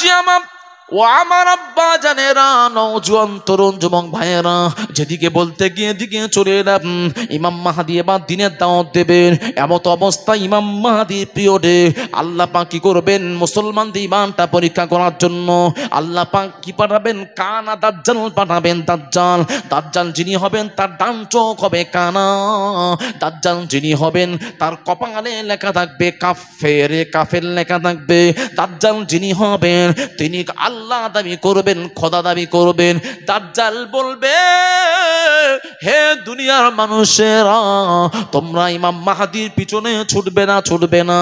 জি আমার ও আমার আব্বা জানেরা, নওজোয়ান তরুণ যুবক ভাইয়েরা, যেদিকে বলতে গিয়ে দিকে চলে এলাম। ইমাম মাহদী এবার দিনের দাওয়াত দেবেন। এমত অবস্থায় ইমাম মাহদীর পিরিয়ডে আল্লাহ পাক কি করবেন, মুসলমানদের ঈমানটা পরীক্ষা করার জন্য আল্লাহ পাক কি পাঠাবেন, কানা দাজ্জাল পাঠাবেন। দাজ্জাল, দাজ্জাল যিনি হবেন তার ডান চোখ হবে কানা। দাজ্জাল যিনি হবেন তার কপালে লেখা থাকবে কাফের, কাফের লেখা থাকবে। দাজ্জাল যিনি হবেন তিনি আল্লাহ দাবি করবেন, খোদা দাবি করবেন। দাজ্জাল বলবে, হে দুনিয়ার মানুষেরা, তোমরা ইমাম মাহদীর পিছনে ছুটবে না, ছুটবে না।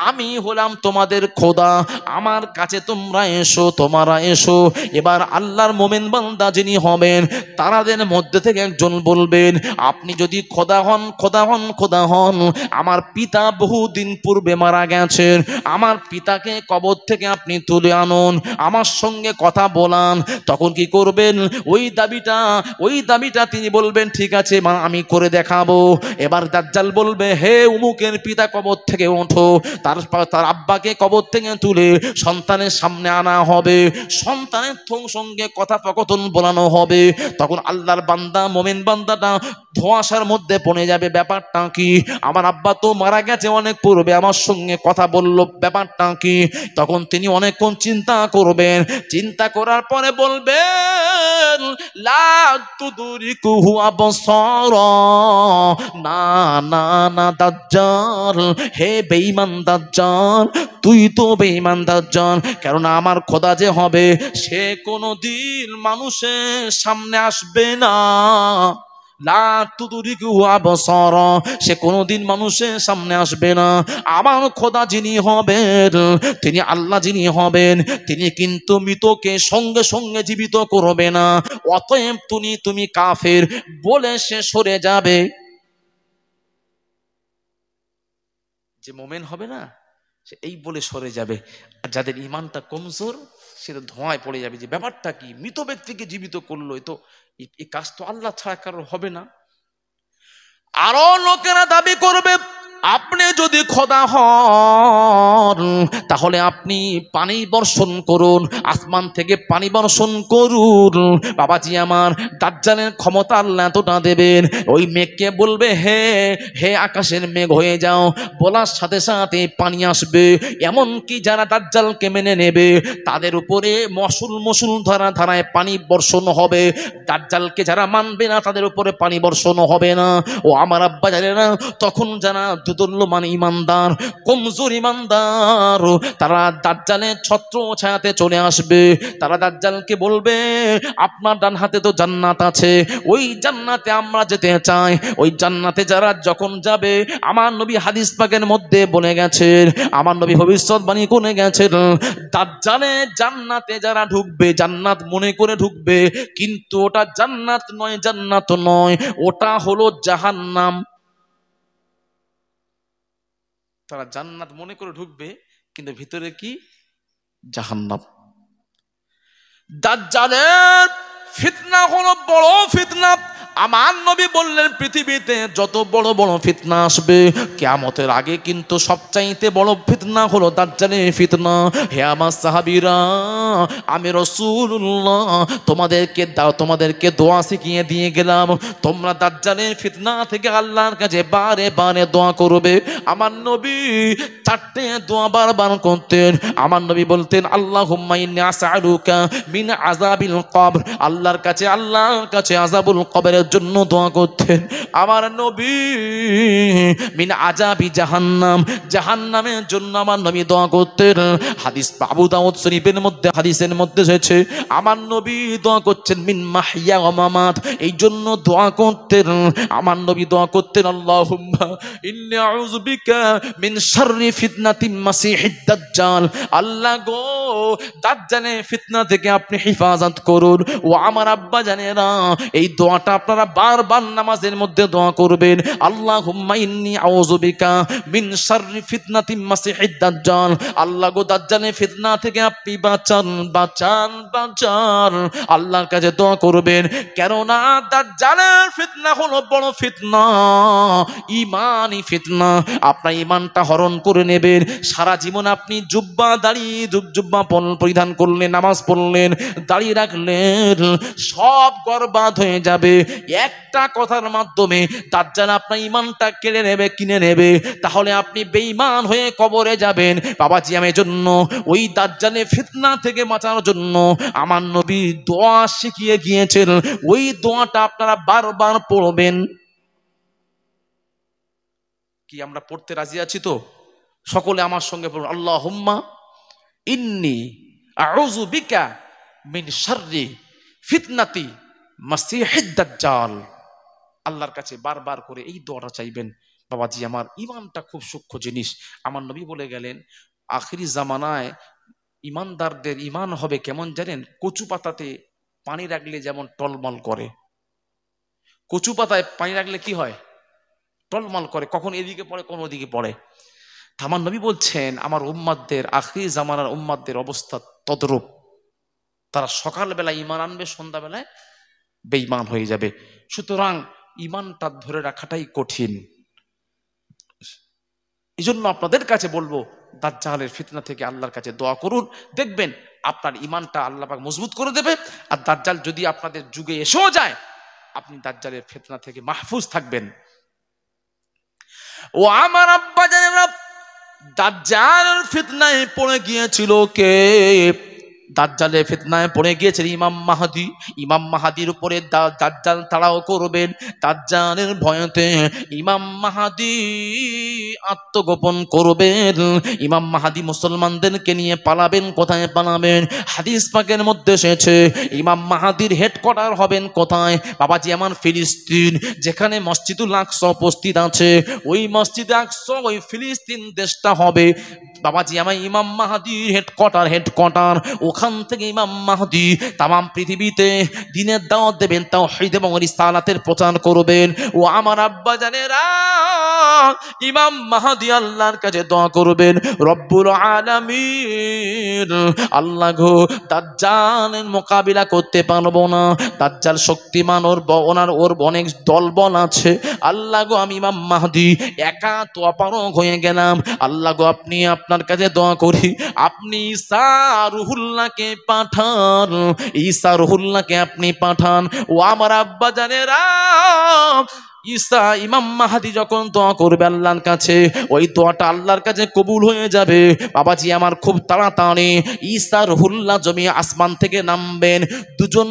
আমি হলাম তোমাদের খোদা, আমার কাছে তোমরা এসো, তোমরা এসো। এবার আল্লাহর মোমেন বান্দা যিনি হবেন তারাদের মধ্যে থেকে একজন বলবেন, আপনি যদি খোদা হন, খোদা হন, খোদা হন, আমার পিতা বহুদিন পূর্বে মারা গেছেন, আমার পিতাকে কবর থেকে আপনি তুলে আনুন, আমার সঙ্গে কথা বলান। তখন কি করবেন, ওই দাবিটা তিনি বলবেন, ঠিক আছে মা, আমি করে দেখাবো। এবার দাজ্জাল বলবে, হে উমুকের পিতা কবর থেকে ওঠো। তার আব্বাকে কবর থেকে তুলে সন্তানের সামনে আনা হবে, সন্তানের সঙ্গে কথা কথন বলানো হবে। তখন আল্লাহর বান্দা, মোমেন বান্দাটা ধোঁয়াশার মধ্যে পড়ে যাবে। ব্যাপারটা কি, আমার আব্বা তো মারা গেছে অনেক পূর্বে, আমার সঙ্গে কথা বলল, ব্যাপারটা কি? তখন তিনি অনেকক্ষণ চিন্তা করবেন। চিন্তা করার পরে বলবেন, লা তুদরিকুহু আবসার, না না না দাজ্জাল, হে বেঈমান দাজ্জাল, তুই তো বেঈমান দাজ্জাল। কেননা আমার খোদা যে হবে সে কোনোদিন মানুষের সামনে আসবে না। লা তুদরিকুহু আবসার, সে কোনোদিন মানুষের সামনে আসবে না। আমার খোদা যিনি হবেন, তিনি আল্লাহ যিনি হবেন, তিনি কিন্তু মৃতকে সঙ্গে সঙ্গে জীবিত করবে না। অতএব তুমি কাফের বলে সে সরে যাবে। যে মোমেন হবে না সে এই বলে সরে যাবে, আর যাদের ঈমানটা কমজোর সে তো ধোঁয়ায় পড়ে যাবে। যে ব্যাপারটা কি, মৃত ব্যক্তিকে জীবিত করলো, তো এই কাজ তো আল্লাহ ছাড়া কারোর হবে না। আরো লোকেরা দাবি করবে, আপনি যদি খোদা হন তাহলে আপনি পানি বর্ষণ করুন, আসমান থেকে পানি বর্ষণ করুন। বাবাজি আমার, দাজ্জালের ক্ষমতা আল্লাহ এতটা দেবেন, ওই মেঘকে বলবে, হে হে আকাশের মেঘ হয়ে যাও, বলার সাথে সাথে পানি আসবে। এমনকি যারা দাজ্জালকে মেনে নেবে তাদের উপরে মশুল ধারায় পানি বর্ষণ হবে। দাজ্জালকে যারা মানবে না তাদের উপরে পানি বর্ষণ হবে না। ও আমার আব্বা জানে না, তখন যারা দুদুল্যমান ইমানদার, কমজোর ইমানদার, তারা দাজ্জালের ছত্র ছায়াতে চলে আসবে। তারা দাজ্জালকে বলবে, আপনার ডান হাতে তো জান্নাত আছে, ওই জান্নাতে আমরা যেতে চাই। ওই জান্নাতে যারা যখন যাবে, আমার নবী হাদিস পাকের মধ্যে বলে গেছেন, আমার নবী ভবিষ্যৎবাণী করে গেছেন, দাজ্জালের জান্নাতে যারা ঢুকবে, জান্নাত মনে করে ঢুকবে, কিন্তু ওটা জান্নাত নয়, জান্নাত নয়, ওটা হলো জাহান্নাম। তারা জান্নাত মনে করে ঢুকবে কিন্তু ভিতরে কি, জাহান্নাম। দাজ্জালের ফিতনা হলো বড় ফিতনা। আমার নবী বললেন, পৃথিবীতে যত বড় বড় ফিতনা আসবে, কিয়ামতের আগে কিন্তু সবচাইতে বড় ফিতনা হলো দাজ্জালের ফিতনা। হে আমার সাহাবীরা, আমি রাসূলুল্লাহ তোমাদেরকে দোয়া শিখিয়ে দিয়ে গেলাম। তোমরা দাজ্জালের ফিতনা থেকে আল্লাহর কাছে বারে বারে দোয়া করবে। আমার নবী 4টে দোয়া বারবার করতেন। আমার নবী বলতেন, আল্লাহুম্মা ইন্নী আসআলুকা মিন আযাবিল কবর, আল্লাহর কাছে আযাবুল কবরের জন্য দোয়া করতেন। আমার নবী মিন আযাবি জাহান্নাম, জাহান্নামের জন্য আমার নবী দোয়া করতেন। হাদিস আবু দাউদ শরীফের মধ্যে, হাদিসের মধ্যে এসেছে, আমার নবী দোয়া করছেন মিন মাহইয়া ওয়া মামাত, এই জন্য দোয়া করতেন। আমার নবী দোয়া করতেন, আল্লাহুম্মা ইন্নী আউযু বিকা মিন শাররি ফিতনাতিল মাসিহিদ দাজ্জাল, আল্লাহ গো দাজ্জালের ফিতনা থেকে আপনি হেফাজত করুন। ও আমার আব্বা জানেরা, এই দোয়াটা আপনার আপনারা বারবার নামাজের মধ্যে দোয়া করবেন, আল্লাহুম্মা ইন্নী আউযু বিকা মিন শাররি ফিতনাতিল মাসিহিদ দাজ্জাল। আল্লাহ গো দাজ্জালের ফিতনা থেকে আপনি বাঁচান বাঁচান বাঁচান। আল্লাহর কাছে দোয়া করবেন, কেননা দাজ্জালের ফিতনা হলো বড় ফিতনা, ঈমানি ফিতনা। আপনার ঈমানটা হরণ করে নেবেন। সারা জীবন আপনি জুব্বা দাঁড়িয়ে জুব্বা পরিধান করলেন, নামাজ পড়লেন, দাঁড়িয়ে রাখলেন, সব বরবাদ হয়ে যাবে একটা কথার মাধ্যমে। দাজ্জাল আপনার ঈমানটা কেড়ে নেবে, কিনে নেবে। তাহলে আপনি বেঈমান হয়ে কবরে যাবেন। বাবাজি, আমি জন্য ওই দাজ্জালের ফিতনা থেকে বাঁচানোর জন্য আমার নবী দোয়া শিখিয়ে গিয়েছেন। ওই দোয়াটা আপনারা বারবার পড়বেন। কি আমরা পড়তে রাজি আছি তো? সকলে আমার সঙ্গে পড়ুন, আল্লাহুম্মা ইন্নী আউযু বিকা মিন শাররি ফিতনাতি মাসিহিদ দাজ্জাল। আল্লাহর কাছে বারবার করে এই দোয়াটা চাইবেন। বাবাজি, আমার ঈমানটা খুব সূক্ষ্ম জিনিস। আমার নবী বলে গেলেন, আখিরি জামানায় ঈমানদারদের ঈমান হবে কেমন জানেন? কচু পাতাতে পানি রাখলে যেমন টলমল করে। কচু পাতায় পানি রাখলে কি হয়? টলমল করে, কখন এদিকে পড়ে কোন ওদিকে পড়ে। আমার নবী বলছেন, আমার উম্মাদদের, আখিরি জামানার উম্মাদদের অবস্থা তদ্রূপ। তারা সকালবেলায় ঈমান আনবে, সন্ধ্যাবেলায় বেঈমান হয়ে যাবে। সুতরাং ঈমানটা ধরে রাখাটাই কঠিন। এই জন্য আপনাদের কাছে বলবো, দাজ্জালের ফিতনা থেকে আল্লাহর কাছে দোয়া করুন। দেখবেন আপনার ঈমানটা আল্লাহ পাক মজবুত করে দেবে। আর দাজ্জাল যদি আপনাদের যুগে এসেও যায়, আপনি দাজ্জালের ফিতনা থেকে মাহফুজ থাকবেন। ও আমার আব্বা জানেরা, দাজ্জালের ফিতনায় পড়ে গিয়েছিল কে? দাজ্জালের ফিতনায় পড়ে গিয়েছেন ইমাম মাহদী। ইমাম মাহদীর উপরে দাজ্জাল তাড়াও করবেন। দাজ্জালের ভয়তে ইমাম মাহদী আত্মগোপন করবেন। ইমাম মাহদী মুসলমানদেরকে নিয়ে পালাবেন। কোথায় পালাবেন? হাদিস পাকের মধ্যে এসেছে ইমাম মাহদীর হেডকোয়ার্টার হবেন কোথায়? বাবাজি আমার, ফিলিস্তিন, যেখানে মসজিদুল আকসা উপস্থিত আছে, ওই মসজিদ আকসা, ওই ফিলিস্তিন দেশটা হবে বাবাজি আমার ইমাম মাহদীর হেডকোয়ার্টার। ওখান থেকে ইমাম মাহদী তামাম পৃথিবীতে দ্বীনের দাওয়াত দেবেন, তাওহীদ এবং রিসালাতের প্রচার করবেন। ও আমার আব্বা জানেরা, ইমাম মাহদী আল্লাহর কাছে দোয়া করবেন, রব্বুল আলামিন, আল্লাহ গো দাজ্জালের মোকাবিলা করতে পারবো না, দাজ্জাল শক্তিমান, ওর অনেক দলবল আছে। আল্লাহ গো, আমি ইমাম মাহদী একা তো অপারগ হয়ে গেলাম। আল্লাহ গো, আপনি আপনার কাছে দোয়া করি, আপনি ঈসা রুহুল্লাহকে পাঠান, ঈসা রুহুল্লাহকে আপনি পাঠান। ও আমার আব্বা জানেরা, ঈসা ইমাম মাহদী যখন দোয়া করবে আল্লাহর কাছে, ওই দোয়াটা আল্লাহর কাছে কবুল হয়ে যাবে। বাবাজি আমার, খুব তাড়াতাড়ি ঈসা রুহুল্লাহ জমি আসমান থেকে নামবেন। দুজন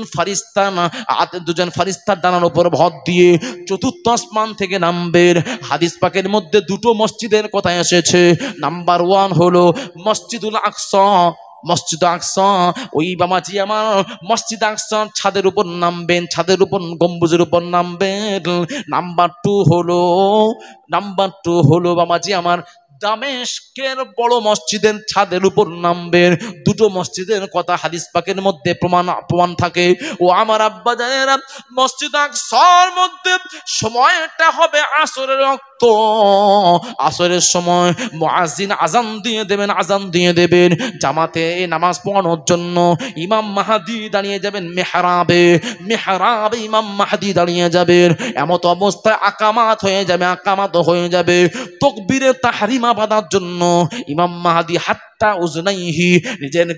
ফারিস্তার ডানার উপর ভর দিয়ে চতুর্থ আসমান থেকে নামবেন। হাদিস পাকের মধ্যে দুটো মসজিদের কথা এসেছে। নাম্বার 1 হলো মসজিদুল আকসা, মসজিদ আকসা, ওই বাবাজি আমার মসজিদ আকসার ছাদের উপর নামবেন, ছাদের উপর গম্বুজের উপর নামবেন। নাম্বার 2 হলো বাবাজি আমার দামেস্কের বড় মসজিদের ছাদের উপর নামবেন। দুটো মসজিদের কথা হাদিস পাকের মধ্যে প্রমাণ থাকে। ও আমার আব্বা জানেরা, মসজিদ আকসার মধ্যে সময়টা হবে আসরের ওয়াক্ত। আসরের সময় মুয়াজ্জিন আজান দিয়ে দেবেন। জামাতে নামাজ পড়ানোর জন্য ইমাম মাহদী দাঁড়িয়ে যাবেন মেহরাবে ইমাম মাহদী দাঁড়িয়ে যাবেন। এমত অবস্থায় আকামাত হয়ে যাবে। তাকবীরে তাহরিমা বাঁধার জন্য ইমাম মাহদী হাত্তা উজনাইহি, নিজের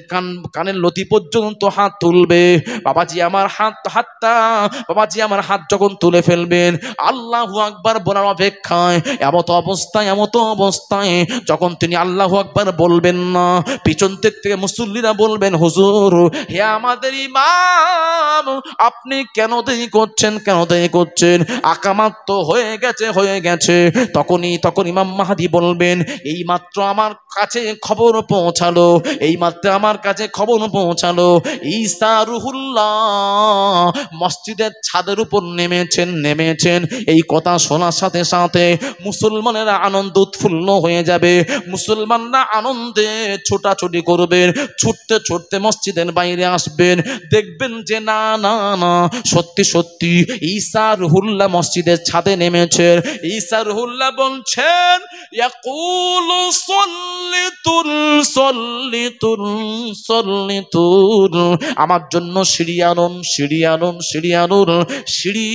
কানের লতি পর্যন্ত হাত তুলবে। বাবাজি আমার হাত যখন তুলে ফেলবেন, আল্লাহু আকবার বলার অপেক্ষায় এমত অবস্থায় যখন তিনি আল্লাহু আকবার বলবেন না, পিছন থেকে মুসল্লিরা বলবেন, হুজুর, হে আমাদের ইমাম, আপনি কেন দেরি করছেন? আকামাত তো হয়ে গেছে। তখন ইমাম মাহদী বলবেন, এই মাত্র আমার কাছে খবর পৌঁছালো, এই মাত্র আমার কাছে খবর পৌঁছালো ঈসা রুহুল্লাহ মসজিদের ছাদের উপর নেমেছেন। এই কথা শোনার সাথে সাথে মুসলমানেরা আনন্দ উৎফুল্ল হয়ে যাবে, মুসলমানরা আনন্দে ছোটাছুটি করবেন, ছুটতে ছুটতে মসজিদের বাইরে আসবেন, দেখবেন যে না না না সত্যি সত্যি ঈসা রুহুল্লাহ মসজিদের ছাদে নেমেছেন। ঈসা রুহুল্লাহ বলছেন ইয়াকুলু সল্লিতুল সল্লিতুল সল্লিতুল, আমার জন্য সিঁড়ি আনুন সিঁড়ি আনুন সিঁড়ি আনুন, সিঁড়ি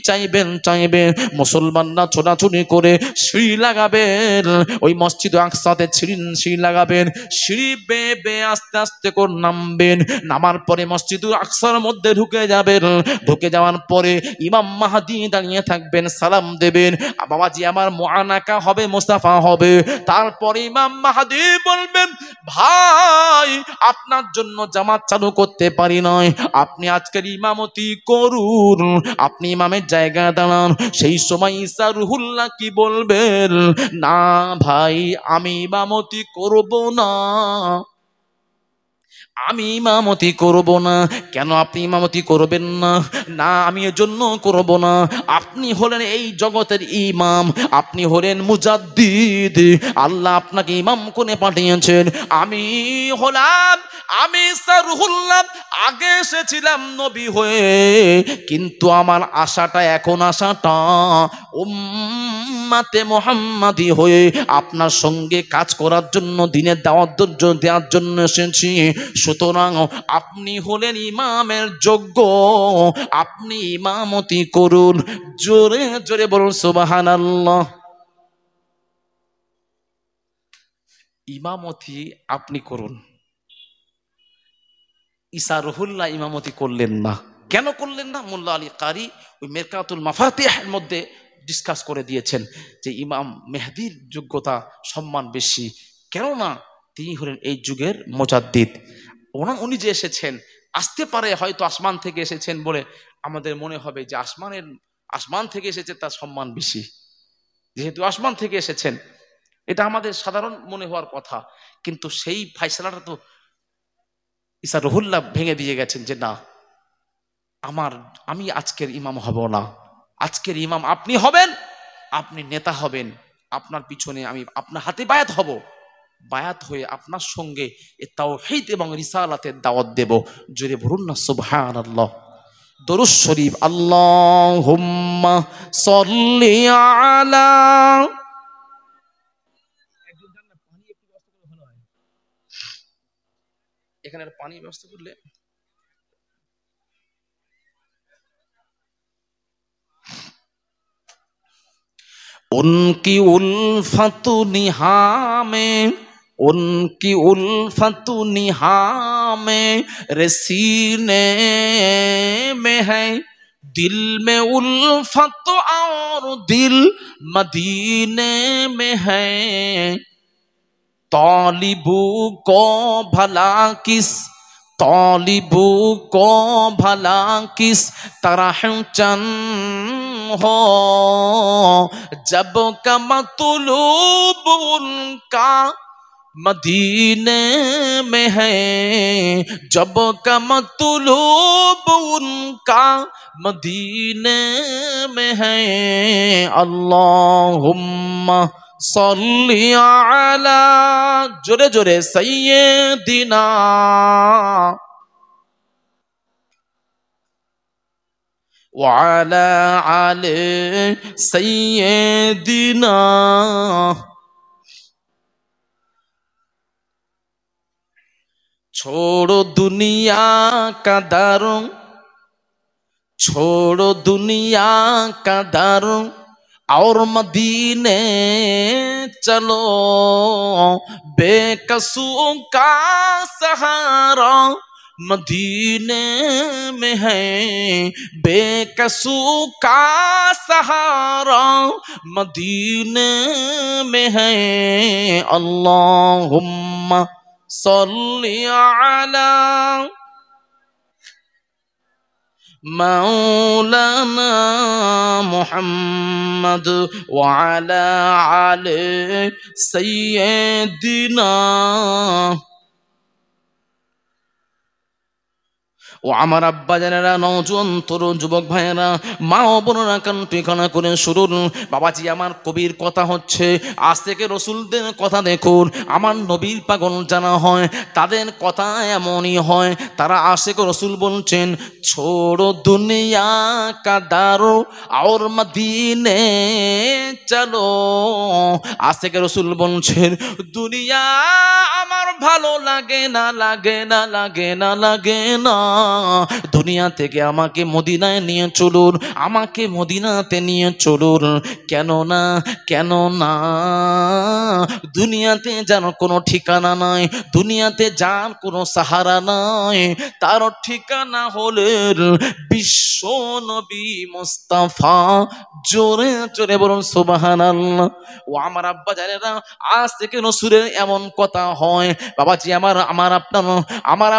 চাইবেন চাইবেন। মুসলমানরা ছোটাছুটি করে সিঁড়ি লাগাবেন, ওই মসজিদ আকসাতে সিঁড়ি লাগাবেন, সিঁড়ি বেয়ে বেয়ে আস্তে আস্তে করে নামবেন, নামার পরে মসজিদ আকসার মধ্যে ঢুকে যাবেন, ঢুকে যাওয়ার পরে ইমাম মাহদি দাঁড়িয়ে থাকবেন, সালাম দেবেন, বাবাজি আমার মুআনাকা হবে, মুস্তাফা হবে। তারপরে ইমাম মাহদি বলবেন ভাই আপনার জন্য জামাত চালু করতে পারি নয়, আপনি আজকের ইমামতি করুন, আপনি ইমামের জায়গায় দাঁড়ান। সেই সময় ঈসা রুহুল্লাহ কি বলবেন, না ভাই আমি ইমামতি করব না, আমি ইমামতি করব না। কেন আপনি ইমামতি করবেন না? না আমি এজন্য করব না, আপনি হলেন এই জগতের ইমাম, আপনি হলেন মুজাদ্দিদ, আল্লাহ আপনাকে ইমাম করে পাঠিয়েছেন। আমি হলাম আমি ঈসা রুহুল্লাহ আগে এসেছিলাম নবী হয়ে, কিন্তু আমার আশাটা এখন আশাটা উম্মতে মুহাম্মাদি হয়ে আপনার সঙ্গে কাজ করার জন্য, দিনের দাওয়াত দেওয়ার জন্য এসেছি। সুতরাং আপনি হলেন ইমামের যোগ্য, আপনি ইমামতি করুন। জোরে জোরে বলুন সুবহানাল্লাহ। ইমামতি আপনি করুন। ঈসা রুহুল্লাহ ইমামতি করলেন না। কেন করলেন না? মোল্লা আলী কারি ওই মেরকাতুল মাফাতিহের মধ্যে ডিসকাস করে দিয়েছেন যে ইমাম মেহদির যোগ্যতা সম্মান বেশি, কেননা তিনি হলেন এই যুগের মুজাদ্দিদ। উনি যে এসেছেন, আসতে পারে হয়তো আসমান থেকে এসেছেন বলে আমাদের মনে হবে যে আসমান থেকে এসেছে তার সম্মান বেশি, যেহেতু আসমান থেকে এসেছেন, এটা আমাদের সাধারণ মনে হওয়ার কথা। কিন্তু সেই ফাইসালাটা তো ঈসা রুহুল্লাহ ভেঙে দিয়ে গেছেন যে না, আমি আজকের ইমাম হব না, আজকের ইমাম আপনি হবেন, আপনি নেতা হবেন, আপনার পিছনে আমি আপনার হাতে বায়াত হব, বায়াত হয়ে আপনার সঙ্গে তাওহীদ এবং রিসালাতের দাওয়াত দেব। জোরে বলুন না সুবহানাল্লাহ। দরুদ শরীফ আল্লাহুম্মা সাল্লি আলা। এখানে পানি ব্যবস্থা করলে उनकी उल्फत निहा में, उनकी उल्फत निहा में रसीने में है, दिल में उल्फत और दिल मदीने में है, तालिबू को भला किस, तालिबू को भला किस तरह चन हो, जब का मतलूब उनका मदीने में है, जब का मतलूब उनका मदीने में है। अल्लाहुम्मा सल्ली अला, जोरे जोरे सय्यिदिना वाला आले सय्यिदिना। छोड़ो दुनिया का दर, छोड़ो दुनिया का दर और मदीने चलो, बेकसू का सहारा मदीने में है, बेकसू का सहारा मदीने में है। अल्लाहुम्मा सल्ली अला মাওলানা মুহাম্মদ ওয়া আলা আলি সাইয়্যিদিনা। ও আমার আব্বা জানেরা, নওজোয়ান তরুণ যুবক ভাইয়েরা, মা ও বোনেরা, কান ঠিকানা করে শুনুন। বাবাজি আমার কবির কথা হচ্ছে আজ থেকে রসুলদের কথা দেখুন। আমার নবীর পাগল জানা হয় তাদের কথা এমনই হয়। তারা আশেক রসুল বলছেন ছোড়ো দুনিয়া কাদারো আর মদিনে চলো। আশেক রসুল বলছেন দুনিয়া আমার ভালো লাগে না, লাগে না, লাগে না, লাগে না। দুনিয়া থেকে আমাকে মদিনায় নিয়ে চলুন, আমাকে মদিনাতে নিয়ে চলুন। কেন না, কেন না? দুনিয়াতে যেন কোনো ঠিকানা নাই, দুনিয়াতে যার কোনো সাহারা নাই। তার ঠিকানা হলেন বিশ্ব নবী মুস্তাফা। জোরে জোরে বলুন সুবহানাল্লাহ। ও আমার আব্বা জানেরা, আজ থেকে রসুলের এমন কথা হয়। বাবাজি আমার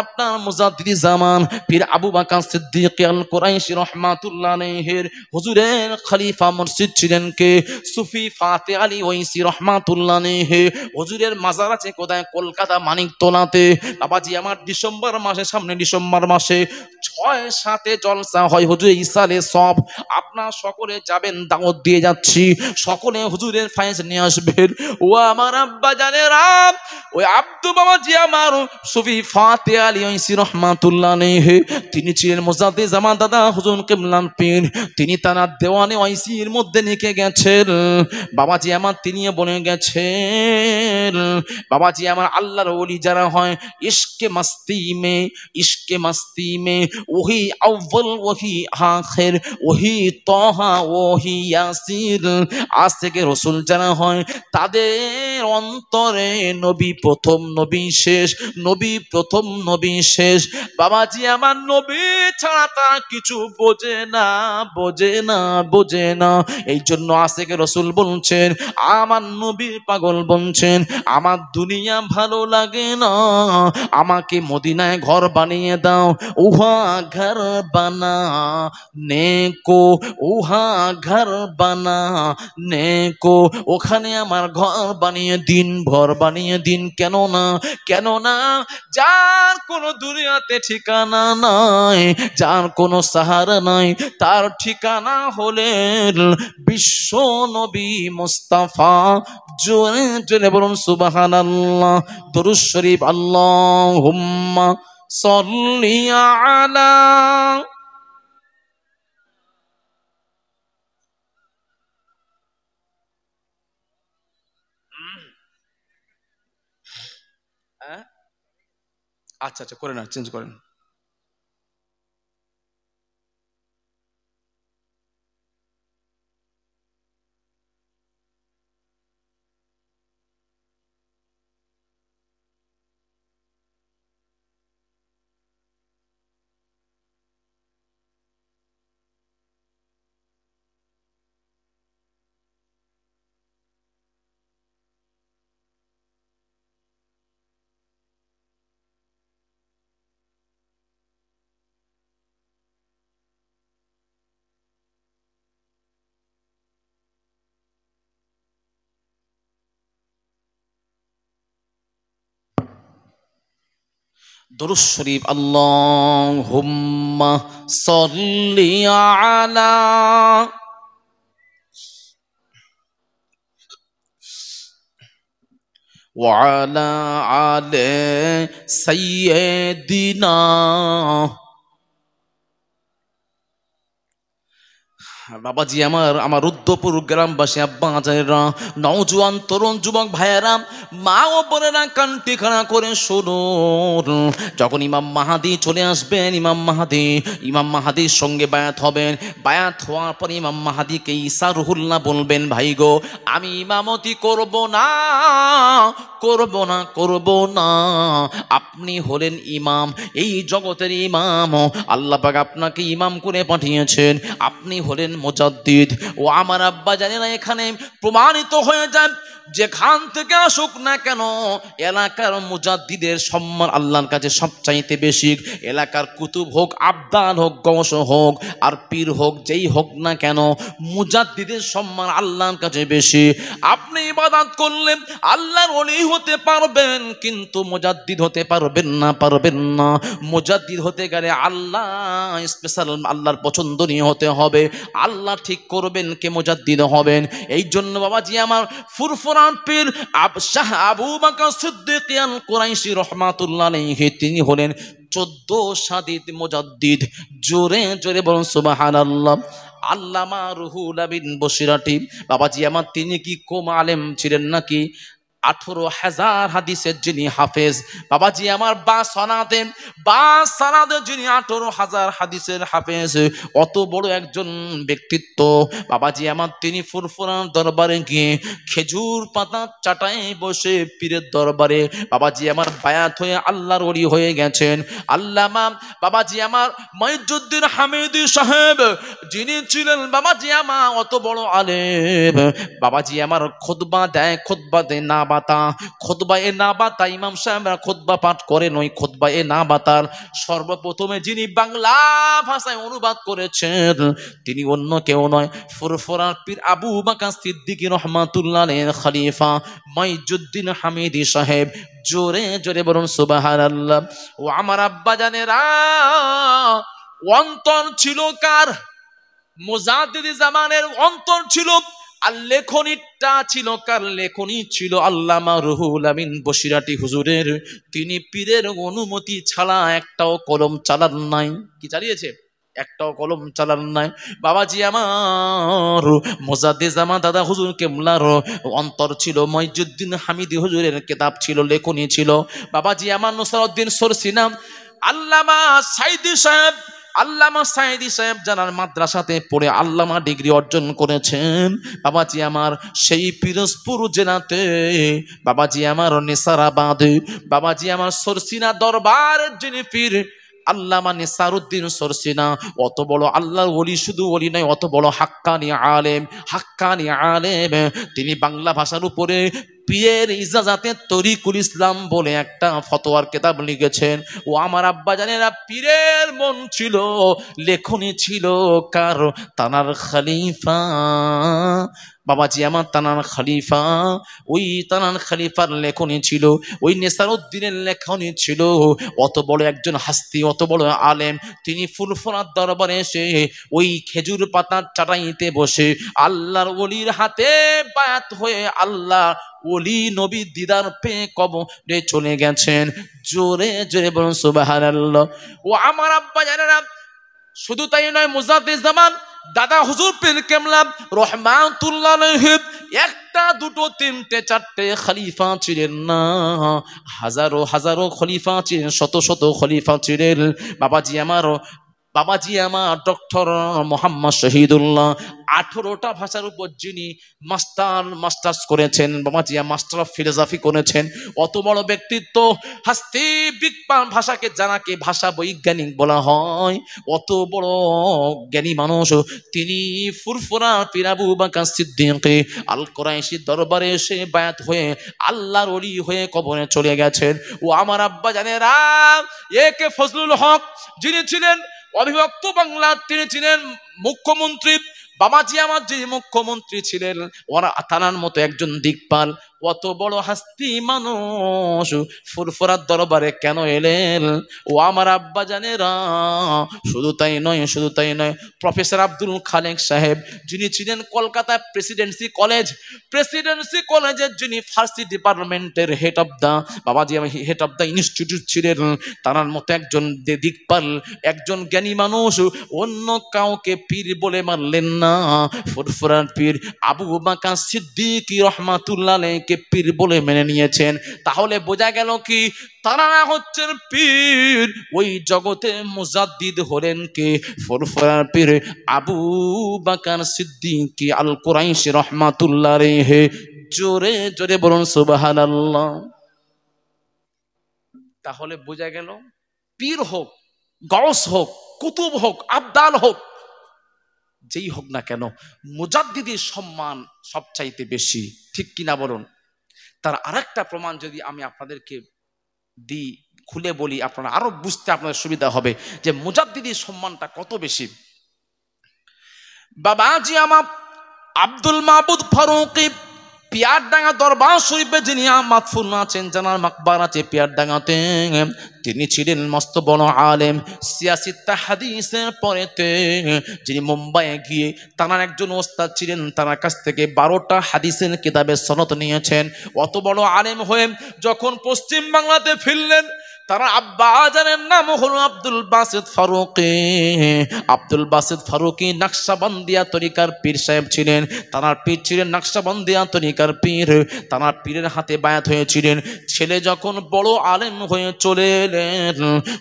আপনার মুজাদ্দিদি জামান পীর আবু বকর সিদ্দিক আল কুরাইশি রাহমাতুল্লাহ আলাইহির হুজুরের খলিফা মুর্শিদ ছিলেন কে? সুফি ফাতে আলী ওয়াইসি রাহমাতুল্লাহ আলাইহি। হুজুরের মাজার আছে কোথায়? কলকাতা মানিকতলাতে। বাবাজি আমার ডিসেম্বর মাসে, সামনে ডিসেম্বর মাসে 6-7 জলসা হয় হুজুর ইসালে সব। আপনারা সকলে যাবেন, দাওয়াত দিয়ে যাচ্ছি। সকলে হুজুরের ফায়েজ নিয়ে আসবেন। ও আমার আব্বা জানেরা, ওই আব্দু বাবাজি আমার সুফি ফাতে আলী ওয়াইসি রাহমাতুল্লাহ আলাইহি, তিনি ছিলেন মুজাদ্দিদ জামান দাদা হুজুর কিবলার পীর। তিনি তার দেওয়ানে ওয়াইসির মধ্যে লিখে গেছেন বাবাজি আমার, তিনি বলে গেছেন বাবাজি আমার আল্লাহর ওলি যারা হয় ইশকে মস্তি মে ওহি আউ্বাল ওহি আখির ওহি তহা ওহি ইয়াসির। আজ থেকে রসুল যারা হয় তাদের অন্তরে নবী প্রথম, নবী শেষ, নবী প্রথম, নবী শেষ। বাবাজি আমার নবী ছাড়া তারা কিছু বোঝে না, বোঝে না, বোঝে না। এই জন্য আশেকে রসুল বলছেন, আমার নবীর পাগল বলছেন আমার দুনিয়া ভালো লাগে না, আমাকে মদিনায় ঘর বানিয়ে দাও। উহা ঘর বানা নেকো, উহা ঘর বানা নেকো, ওখানে আমার ঘর বানিয়ে দিন, ঘর বানিয়ে দিন। কেন না, কেন না? যার কোনো দুনিয়াতে ঠিকানা নাই, যার কোনো সাহারা নাই, তার ঠিকানা হলেন বিশ্ব নবী মুস্তাফা। জোরে জোরে বলুন সুবহানাল্লাহ। দরুদ শরীফ আল্লাহুম্মা সাল্লি আলা। আচ্ছা আচ্ছা, করে না, চেঞ্জ করেন। দরুদ শরীফ আল্লাহুম্মা সাল্লি আলা। ওয়া আলা আলি সাইয়্যিদিনা। বাবাজি আমার উদ্দপুর গ্রামবাসী আব্বা আজাইরা, নওজোয়ান তরুণ যুবক ভাইয়েরা, মা ও বোনেরা, কান্তি খাড়া করে শুনুন। যখন ইমাম মাহাদি চলে আসবেন, ইমাম মাহাদির সঙ্গে বায়াত হবেন। বায়াত হওয়ার পর ইমাম মাহাদিকে ঈসা রুহুল্লাহ বলবেন, ভাই গো আমি ইমামতি করব না, করব না, করব না। আপনি হলেন ইমাম, এই জগতের ইমাম। আল্লাহ পাক আপনাকে ইমাম করে পাঠিয়েছেন, আপনি হলেন মুজাদ্দিদ। ও আমার আব্বা জানেন, এখানে প্রমাণিত হয়ে যায় যেখান থেকে আসুক না কেন এলাকার মুজাদ্দিদের সম্মান আল্লাহর কাছে সবচাইতে বেশি। এলাকার কুতুব হোক, আবদাল হোক, গৌস হোক আর পীর হোক, যেই হোক না কেন মুজাদ্দিদের সম্মান আল্লাহর কাছে বেশি। আপনি ইবাদত করলে আল্লাহর ওলি হতে পারবেন, কিন্তু মুজাদ্দিদ হতে পারবেন না। মুজাদ্দিদ হতে গেলে আল্লাহ স্পেশাল, আল্লাহর পছন্দনীয় হতে হবে। আল্লাহ ঠিক করবেন কে মুজাদ্দিদ হবেন। এই জন্য বাবাজি আমার ফুরফুরান পীর শাহ আবু বকর সিদ্দিক আল কুরাইশি রাহমাতুল্লাহ আলাইহি তিনি হলেন 14 শাদিদ মুজাদ্দিদ। জোরে জোরে বলুন সুবহানাল্লাহ। আল্লামা রুহুল আমিন বসিরাটি বাবাজি আমার তিনি কি কম আলেম ছিলেন নাকি? 18,000 হাদিসের যিনি হাফেজ বাবাজি আমার, বা সনাদে যিনি 18,000 হাদিসের হাফেজ, অত বড় একজন ব্যক্তিত্ব বাবাজি আমার, তিনি ফুরফুরান দরবারে গিয়ে খেজুর পাতা চাটায় বসে পীরের দরবারে বাবাজি আমার বায়াত হয়ে আল্লাহর ওলি হয়ে গেছেন। আল্লামা বাবাজি আমার মঈজউদ্দিন হামিদি সাহেব যিনি ছিলেন বাবাজি আমার অত বড় আলেম বাবাজি আমার, খুতবা দেয়, খুতবা দেয় না বাতা, খুতবা এ না বাতা ইমাম সাহেবরা খুতবা পাঠ করেন। ওই খুতবা এ না বাতার সর্বপ্রথমে যিনি বাংলা ভাষায় অনুবাদ করেছেন তিনি অন্য কেউ নয়, ফুরফুরান পীর আবু বকর সিদ্দিকী রাহমাতুল্লাহ আলাইহির খলিফা মঈজউদ্দিন হামিদি সাহেব। জোরে জোরে বলুন সুবহানাল্লাহ। ও আমার আব্বা জানেরা, অন্তর ছিল কার? মুজাদ্দিদি জামানের অন্তর ছিল। আর লেখনীটা ছিল কার? লেখনী ছিল আল্লামা রুহুল আমিন বসিরাটি হুজুরের। তিনি পীরের অনুমতি ছাড়া একটাও কলম চালান নাই। কি চালিয়েছে? একটাও কলম চালান নাই। বাবাজি আমার মুজাদ্দিদ জামান দাদা হুজুর কেবলার অন্তর ছিল। মঈজউদ্দিন হামিদি হুজুরের কিতাব ছিল, লেখনী ছিল। বাবাজি আমার নসরউদ্দিন সরসিনা, আল্লামা সাইদি সাহেব, আল্লামা সাইদি সাহেব জানার মাদ্রাসাতে পড়ে আল্লামা ডিগ্রি অর্জন করেছেন। বাবাজি আমার সেই পিরোজপুর জেলাতে বাবাজি আমার নেসারাবাদ বাবাজি আমার সরসিনা দরবারের যিনি পীর আল্লামা নেসারউদ্দিন সরসিনা, অত বড় আল্লাহর ওলি, শুধু ওলি নয়, অত বড় হাক্কানি আলেম। তিনি বাংলা ভাষার উপরে পীরের ইজাজাতে তরিকুল ইসলাম বলে একটা ফতোয়ার কিতাব লিখেছেন। ও আমার আব্বা জানেরা, পীরের মন ছিল, লেখনী ছিল কার? তানার খলিফা বাবাজি আমার, তানার খলিফা। ওই তানার খলিফার লেখনী ছিল, ওই নেসারউদ্দিনের লেখনী ছিল। অত বড় একজন হাস্তি, অত বড় আলেম, তিনি ফুরফুরার দরবারে এসে ওই খেজুর পাতার চাটাইতে বসে আল্লাহর ওলির হাতে বায়াত হয়ে আল্লাহ ওলি নবী দিদার পেয়ে কবরে চলে গেছেন। জোরে জোরে বলুন সুবহানাল্লাহ। ও আমার আব্বা জানেরা, শুধু তাই নয়, মুজাদ্দিদ জামান দাদা হুজুর পীর কেবলা রাহমাতুল্লাহ আলাইহি একটা, দুটো, তিনটে, চারটে খলিফা ছিলেন না, হাজারো হাজারো খলিফা ছিলেন, শত শত খলিফা ছিলেন। বাবাজি আমার ডক্টর মোহাম্মদ শহীদুল্লাহ 18টা ভাষার উপর যিনি মাস্টার্স করেছেন, বাবাজি মাস্টার অফ ফিলোসফি করেছেন। অত বড় ব্যক্তিত্ব, হাস্তি বিজ্ঞান ভাষাকে জানাকে ভাষা বৈজ্ঞানিক বলা হয়, অত বড় জ্ঞানী মানুষ তিনি ফুরফুরা পীর আবু বকর সিদ্দিক আল কুরাইশি দরবারে এসে বায়াত হয়ে আল্লাহর ওলি হয়ে কবরে চলে গেছেন। ও আমার আব্বা জানেরা, একে ফজলুল হক যিনি ছিলেন অবিভক্ত বাংলা, তিনি ছিলেন মুখ্যমন্ত্রী। বাবাজি আমার যে মুখ্যমন্ত্রী ছিলেন, ওরা তানার মতো একজন দিকপাল, অত বড় হাস্তি মানুষ ফুরফুরার দরবারে কেন এলেন? ও আমার আব্বা জানেরা, শুধু তাই নয়, প্রফেসর আব্দুল খালেক সাহেব যিনি ছিলেন কলকাতা প্রেসিডেন্সি কলেজের যিনি ফার্সি ডিপার্টমেন্টের হেড অফ দ্য ইনস্টিটিউট ছিলেন, তার মতো একজন দিকপাল, একজন জ্ঞানী মানুষ, অন্য কাউকে পীর বলে মানলেন না। ফুরফুরার পীর আবু বকর সিদ্দিক রাহমাতুল্লাহ আলাইহিকে পীর বলে মেনে নিয়েছেন। তাহলে বোঝা গেল কি, তারা হচ্ছেন পীর। ওই জগতে মুজাদ্দিদ হলেন কে? ফুরফুরার পীর আবু বকর সিদ্দিক আল কুরাইশি রাহমাতুল্লাহ আলাইহি। জোরে জোরে বলুন সুবহানাল্লাহ। তাহলে বোঝা গেল, পীর হোক, গওস হোক, কুতুব হোক, আবদাল হোক, যেই হোক না কেন মুজাদ্দিদের সম্মান সবচাইতে বেশি। ঠিক কিনা বলুন? তার আরেকটা প্রমাণ যদি আমি আপনাদেরকে দিই, খুলে বলি, আপনারা আরো বুঝতে আপনাদের সুবিধা হবে যে মুজাদ্দিদির সম্মানটা কত বেশি। বাবাজি আমার আব্দুল মাহমুদ ফারুকী পিয়ারডাঙ্গা দরবার শরীফে যিনি মাদফুন আছেন, জানার মাকবার আছে পিয়ারডাঙ্গাতে, তিনি ছিলেন মস্ত বড় আলেম, সিয়াসিত্তা হাদিসের পরেতে, যিনি মুম্বাইয়ে গিয়ে তার একজন ওস্তাদ ছিলেন, তার কাছ থেকে 12টা হাদিসের কিতাবের সনদ নিয়েছেন। অত বড় আলেম হয়ে যখন পশ্চিম বাংলাতে ফিরলেন, তার আব্বা জানের নাম হলো আব্দুল বাসিত ফারুকী। আব্দুল বাসিত ফারুকী নকশবন্দিয়া তরিকার পীর সাহেব ছিলেন। তার পীর ছিলেন নকশবন্দিয়া তরিকার পীর। তার পীরের হাতে বায়াত হয়েছিলেন। ছেলে যখন বড় আলেম হয়ে চলে এলেন,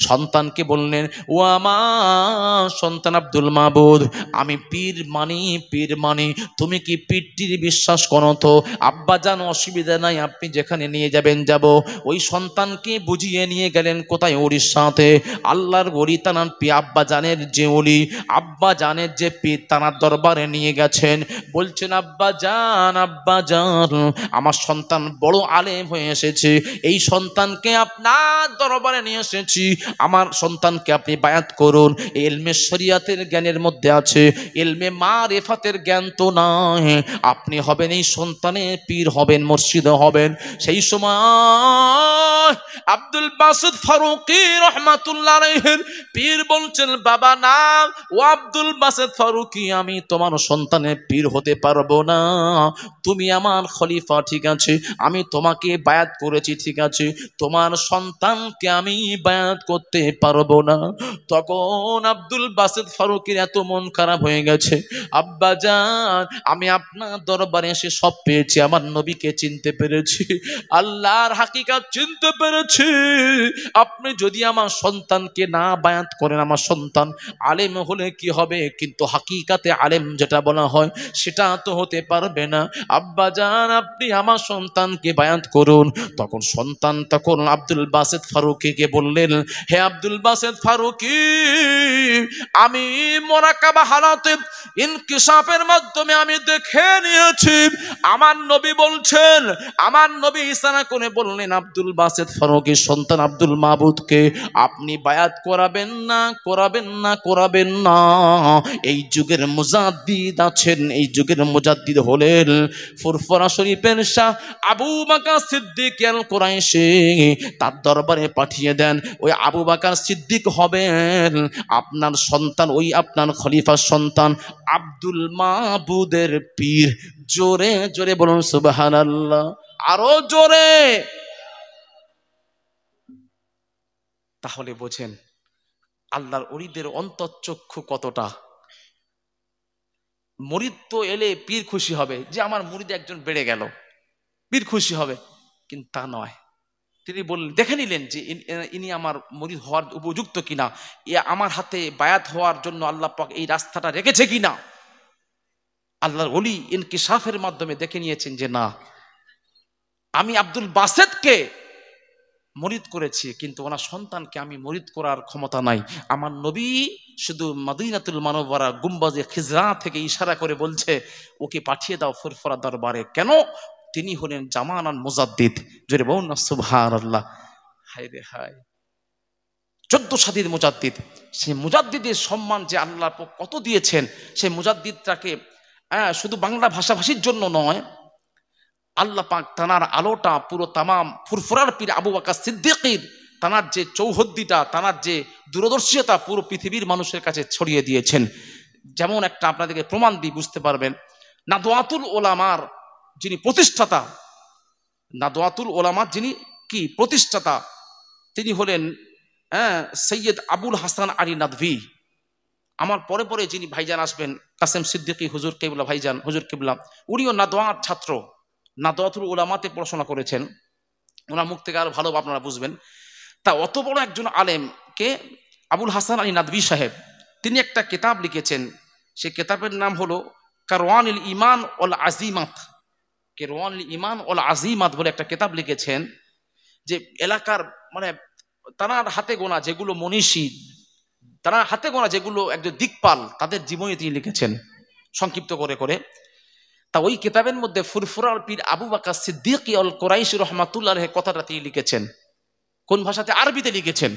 সন্তানকে বললেন, ও আমার সন্তান আব্দুল মাহমুদ, আমি পীর মানি, পীর মানি, তুমি কি পীরটির বিশ্বাস করো? তো আব্বা জান অসুবিধা নাই, আপনি যেখানে নিয়ে যাবেন যাব। ওই সন্তানকে বুঝিয়ে নিয়ে গেলেন কোথায়? উড়িষ্যাতে। আল্লাহর ওলি তানার পি আব্বা জানের যে ওলি, আব্বা জানের যে পীর, তানার দরবারে নিয়ে গেছেন। বলছেন, আব্বা জান, আব্বা জান, আমার সন্তান বড় আলেম হয়ে এসেছে, এই সন্তানকে আপনার দরবারে নিয়ে এসেছি, আমার সন্তানকে আপনি বায়াত করুন। ইলমে শরিয়াতের জ্ঞানের মধ্যে আছে, ইলমে মারিফাতের জ্ঞান তো নাই। আপনি হবেন এই সন্তানের পীর, হবেন মুর্শিদ হবেন। সেই সময় আব্দুল বাসিত ফারুকী রহমাতুল্লাহ আলাইহির পীর বলছেন, বাবা না, ও আব্দুল বাসিত ফারুকী, আমি তোমার সন্তানের পীর হতে পারবো না। তুমি আমার খলিফা, ঠিক আছে, আমি তোমাকে বায়াত করেছি, ঠিক আছে, তোমার সন্তানকে আমি বায়াত করতে পারবো না। তখন আব্দুল বাসিত ফারুকীর এত মন খারাপ হয়ে গেছে, আব্বা জান, আমি আপনার দরবারে এসে সব পেয়েছি, আমার নবীকে চিনতে পেরেছি, আল্লাহর হাকিকাত চিনতে পেরেছি। আপনি যদি আমার সন্তানকে না বায়াত করেন, আমার সন্তান আলেম হলে কি হবে, কিন্তু হাকিকাতে আলেম যেটা বলা হয় সেটা তো হতে পারবে না। আব্বা জান, আপনি আমার সন্তানকে বায়াত করুন। তখন সন্তান আব্দুল বাসিত ফারুকীকে বললেন, হে আব্দুল বাসিত ফারুকী, আমি মুরাকাবা হালাতে ইনকিশাফের মাধ্যমে আমি দেখে নিয়েছি, আমার নবী বলছেন, আমার নবী ইশারা করে বললেন, আব্দুল বাসিত ফারুকীর সন্তান আব্দুল মাহমুদকে আপনি বায়াত করাবেন না, করাবেন না, করাবেন না। এই যুগের মুজাদ্দিদ আছেন, এই যুগের মুজাদ্দিদ হলেন ফুরফুরা শরীফের শাহ আবু বকর সিদ্দিক আল কুরাইশি। তার দরবারে পাঠিয়ে দেন, ওই আবু বকর সিদ্দিক হবেন আপনার সন্তান, ওই আপনার খলিফার সন্তান আব্দুল মাহমুদের পীর। জোরে জোরে বলুন সুবহানাল্লাহ, আরো জোরে। তাহলে বোঝেন আল্লাহর ওলিদের অন্তঃচক্ষু কতটা। মুরিদ তো এলে পীর খুশি হবে, যে আমার মুরিদ একজন বেড়ে গেল, পীর খুশি হবে, কিন্তু তা নয়। তিনি বললেন, দেখে নিলেন যে ইনি আমার মুরিদ হওয়ার উপযুক্ত কিনা, এ আমার হাতে বায়াত হওয়ার জন্য আল্লাহ পাক এই রাস্তাটা রেখেছে কিনা। আল্লাহর ওলি ইনকিশাফের মাধ্যমে দেখে নিয়েছেন যে না, আমি আব্দুল বাসিতকে মুরিদ করেছি, কিন্তু ওনার সন্তানকে আমি মুরিদ করার ক্ষমতা নাই। আমার নবী শুধু মদিনাতুল মুনাওয়ারা গুম্বাজে খিজরা থেকে ইশারা করে বলছে, ওকে পাঠিয়ে দাও ফুরফুরা দরবারে। কেন? তিনি হলেন জামানান মুজাদ্দিদ। জোরে বলুন না সুবহানাল্লাহ। হায় রে হায়, 14 শতাব্দীর মুজাদ্দিদ। সেই মুজাদ্দিদের সম্মান যে আল্লাহ কত দিয়েছেন, সেই মুজাদ্দিদটাকে শুধু বাংলা ভাষাভাষীর জন্য নয়, আল্লাহ পাক তানার আলোটা পুরো তামাম ফুরফুরার পীর আবু বকর সিদ্দিকের, তানার যে চৌহদ্দিটা, তানার যে দূরদর্শিতা পুরো পৃথিবীর মানুষের কাছে ছড়িয়ে দিয়েছেন। যেমন একটা আপনাদেরকে প্রমাণ দিয়ে বুঝতে পারবেন, নাদওয়াতুল উলামার যিনি প্রতিষ্ঠাতা, নাদওয়াতুল উলামার যিনি কি প্রতিষ্ঠাতা, তিনি হলেন সৈয়দ আবুল হাসান আলী নাদভী। আমার পরে পরে যিনি ভাইজান আসবেন, কাসেম সিদ্দিকী হুজুর কেবলা ভাইজান, হুজুর কেবলা, উনিও নাদওয়ার ছাত্র, নাদওয়াতুল উলামাতে পড়াশোনা করেছেন। ওনার মুখ থেকে আরো ভালো আপনারা বুঝবেন। তা অত বড় একজন আলেমকে আবুল হাসান আলী নাদভী সাহেব, তিনি একটা কিতাব লিখেছেন। সেই কিতাবের নাম হলো কারওয়ানুল ঈমান ওয়াল আজিমাত। কারওয়ানুল ঈমান ওয়াল আজিমাত বলে একটা কিতাব লিখেছেন, যে এলাকার মানে তার হাতে গোনা যেগুলো মনীষী, তারা হাতে গোনা যেগুলো একজন দিকপাল, তাদের জীবনী তিনি লিখেছেন সংক্ষিপ্ত করে করে। তা ওই কিতাবের মধ্যে ফুরফুরার পীর আবু বকর সিদ্দিক আল কুরাইশি রাহমাতুল্লাহ আলাইহি কথাটা তিনি লিখেছেন। কোন ভাষাতে? আরবিতে লিখেছেন।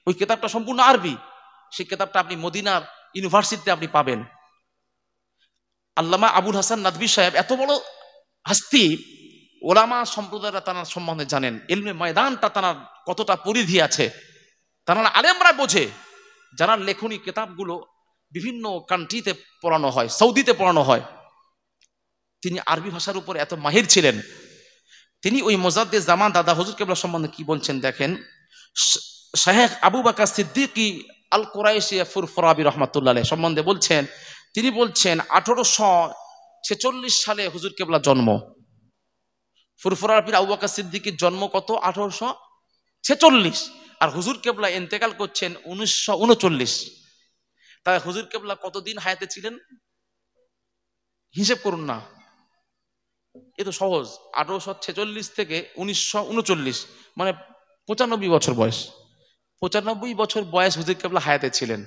ওই কিতাবটা সম্পূর্ণ আরবি। সেই কিতাবটা আপনি মদিনার ইউনিভার্সিটিতে আপনি পাবেন। আল্লামা আবুল হাসান নাদভী সাহেব এত বড় হাস্তি, ওলামা সম্প্রদায়রা তার সম্বন্ধে জানেন, ইলমে ময়দানটা তার কতটা পরিধি আছে তারা আলেমরা বোঝে। যারা লেখনী কিতাবগুলো বিভিন্ন কান্ট্রিতে পড়ানো হয়, সৌদিতে পড়ানো হয়, তিনি আরবি ভাষার উপর এত মাহির ছিলেন। তিনি ওই মুজাদ্দিদ জামান দাদা হুজুর কেবলা সম্বন্ধে কি বলছেন দেখেন। শাহেখ আবু বকর সিদ্দিকী আল কুরাইশি ফুরফুরাবি রহমাতুল্লাহ আলাইহি সম্বন্ধে বলছেন, তিনি বলছেন 1846 সালে হুজুর কেবলা জন্ম। ফুরফুরার পীর আবু বকর সিদ্দিকীর জন্ম কত? 1846। আর হুজুর কেবলা ইন্তেকাল করছেন 1939। তাই হুজুর কেবলা কতদিন হায়াতে ছিলেন হিসেব করুন না, এ তো সহজ। 1846 থেকে 1939 মানে 95 বছর বয়স। 95 বছর বয়স হুজুর কেবলা হায়াতে ছিলেন।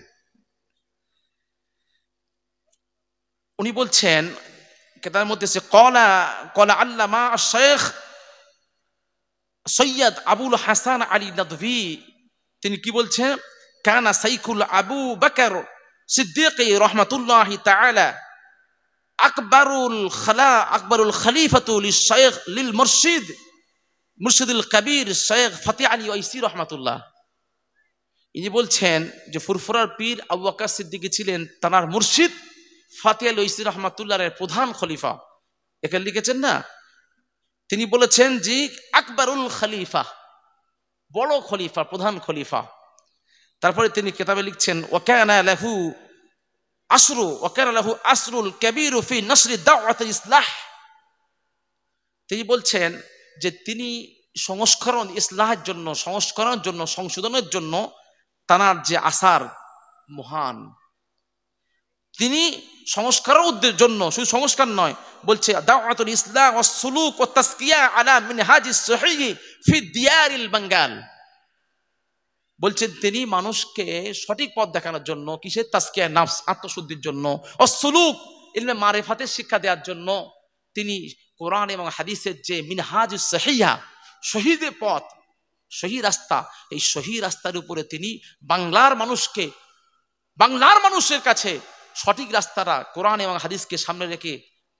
উনি বলছেন কেতাবের মধ্যে সে কলা আল্লামা শেখ সৈয়দ আবুল হাসান আলী নাদভী, তিনি কি বলছেন, কানা সাইকুল আবু বকর সিদ্দিকী রাহমাতুল্লাহি তাআলা আকবরুল খলিফাতু লিশ-শাইখ লিল মুরশিদুল কবির শেখ ফতি আলী ওয়াইসি রাহমাতুল্লাহ। ইনি বলছেন যে ফুরফুরার পীর আবু বকর সিদ্দিকী ছিলেন তার মুর্শিদ ফতি আলী ওয়াইসি রাহমাতুল্লাহর প্রধান খলিফা। এখানে লিখেছেন না, তিনি বলেছেন যে আকবরুল খলিফা, বড় খলিফা, প্রধান খলিফা। তারপরে তিনি কিতাবে লিখছেন ওয়াকানা লাহু আসরুল কবির ফি নশরি দাওয়াতিল ইসলাহ। তিনি বলছেন যে তিনি সংস্করণ, ইসলাহের জন্য, সংস্করণের জন্য, সংশোধনের জন্য তার যে আসার মহান, তিনি সংস্কারের জন্য, শুধু সংস্কার নয়, বলছে দাওয়াতুল ইসলাম ওয়াস সুলুক ওয়াত তাসকিয়া আলা মিনহাজিস সহিহ ফি দিয়ারিল বাঙ্গাল। বলছেন তিনি মানুষকে সঠিক পথ দেখানোর জন্য, কিসের? তাসকিয়া নাফস, আত্মশুদ্ধির জন্য, ওয়াস সুলুক ইলমে মারিফাতের শিক্ষা দেওয়ার জন্য তিনি কোরআন এবং হাদিসের যে মিনহাজুস সহিহা, শহীদে পথ, সহি রাস্তা, এই সহি রাস্তার উপরে তিনি বাংলার মানুষের কাছে সঠিক রাস্তাটা কোরআন এবং হাদিসকে সামনে রেখে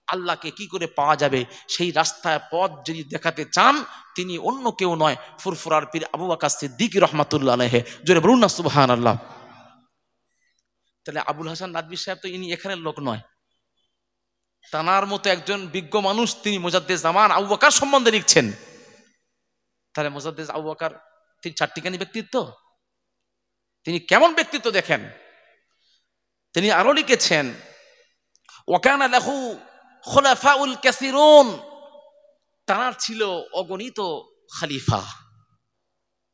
আল্লাহকে কি করে পাওয়া যাবে সেই রাস্তায় পথ যদি দেখাতে চান, তিনি অন্য কেউ নয়, ফুরফুরার পীর আবু বকর সিদ্দিকী রাহমাতুল্লাহ আলাইহি। জোরে বলুন না সুবহানাল্লাহ। তাহলে আবুল হাসান নাদভী সাহেব তো ইনি এখানের লোক নয়, তানার মতো একজন বিজ্ঞ মানুষ তিনি মুজাদ্দিদ জামান আবু বকর সম্বন্ধে লিখছেন। তাহলে মুজাদ্দিদ আবু বকর তিনি চারটিখানি ব্যক্তিত্ব, তিনি কেমন ব্যক্তিত্ব দেখেন। তিনি আরো লিখেছেন ওয়াকানা লাহু খুলাফাউল কাসিরুন, তার ছিল অগণিত খলিফা।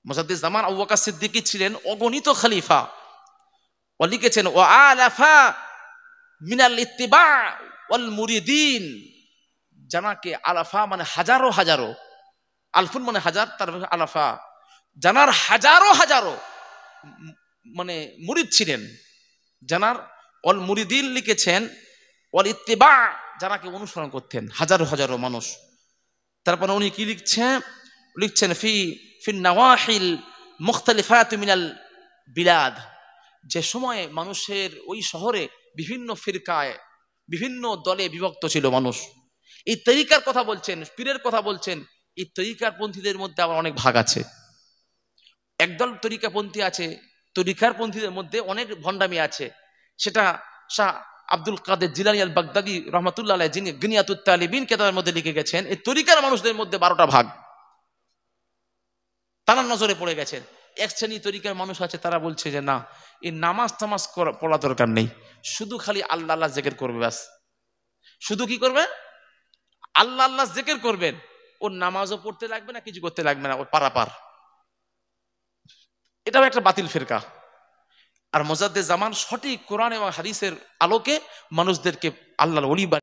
মুজাদ্দিদ জামান আবু বকর সিদ্দিকী ছিলেন অগণিত খলিফা। ও লিখেছেন ওয়া আলাফা মিনাল ইত্তিবা ওয়াল মুরিদিন, জানাকে আলাফা মানে হাজারো হাজারো, আলফুন মানে হাজার, তার আলাফা জানার হাজারো হাজারো মানে মুরিদ ছিলেন। জানার অল মুরিদিন লিখেছেন ওয়াল ইত্তিবা, জানাকে অনুসরণ করতেন হাজারো হাজারো মানুষ। তারপরে উনি কি লিখছেন ফি নওয়াহিল মুখতালিফাত মিনাল বিলাদ, যে সময়ে মানুষের ওই শহরে বিভিন্ন ফিরকায়, বিভিন্ন দলে বিভক্ত ছিল মানুষ। এই তরিকার কথা বলছেন, পীরের কথা বলছেন, এই তরিকার পন্থীদের মধ্যে আবার অনেক ভাগ আছে। একদল তরিকাপন্থী আছে, তরিকার পন্থীদের মধ্যে অনেক ভণ্ডামি আছে। সেটা শাহ আব্দুল কাদের জিলানী আল বাগদাদি রহমাতুল্লাহ আলাইহি, যিনি গনিয়াতুত তালিবিন কেতাবের মধ্যে লিখে গেছেন, এই তরিকার মানুষদের মধ্যে 12টা ভাগ তারা নজরে পড়ে গেছেন। এক শ্রেণী তরিকার মানুষ আছে, তারা বলছে যে না, এই নামাজ টামাজ পড়া দরকার নেই, শুধু খালি আল্লাহ আল্লাহ জিকির করবে, ব্যাস। শুধু কি করবে? আল্লাহ আল্লাহ জিকির করবেন, ওর নামাজও পড়তে লাগবে না, কিছু করতে লাগবে না, ওর পারাপার। এটাও একটা বাতিল ফিরকা। আর মুজাদ্দিদ জামান সঠিক কোরআন এবং হাদিসের আলোকে মানুষদেরকে আল্লাহর ওলি